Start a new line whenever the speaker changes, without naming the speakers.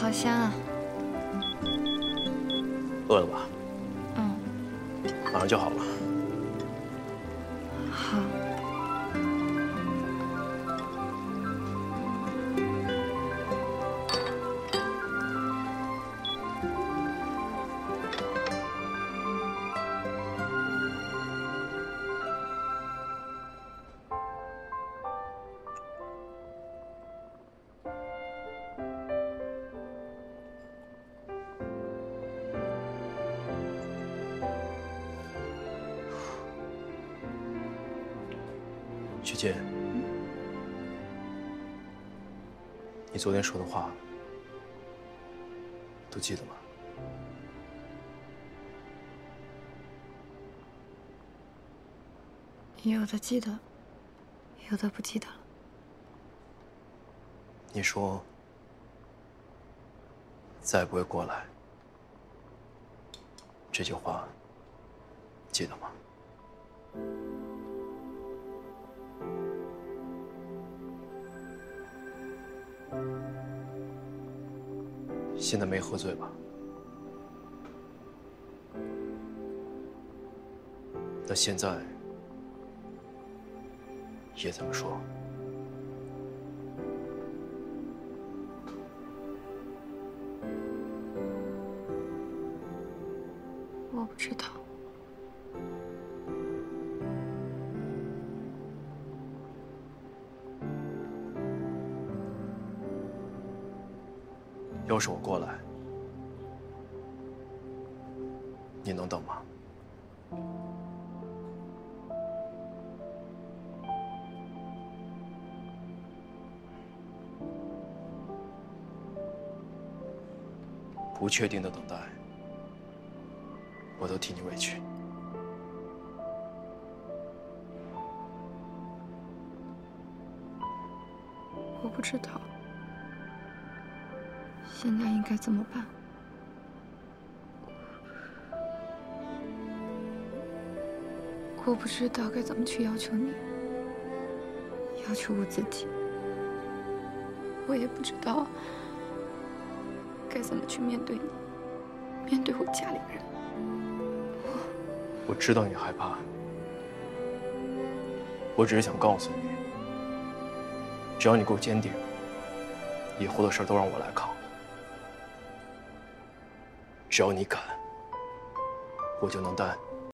好香啊！
饿了吧？
嗯，
马上就好了。
好。
徐静，你昨天说的话都记得吗？
有的记得，有的不记得了。
你说再也不会过来，这句话记得吗？现在没喝醉吧？那现在也这么说？
我不知道。
要是我过来，你能等吗？不确定的等待，我都替你委屈。
我不知道现在应该怎么办。我不知道该怎么去要求你，要求我自己。我也不知道该怎么去面对你，面对我家里人。
我知道你害怕，我只是想告诉你，只要你够坚定，以后的事都让我来扛。只要你敢，我就能担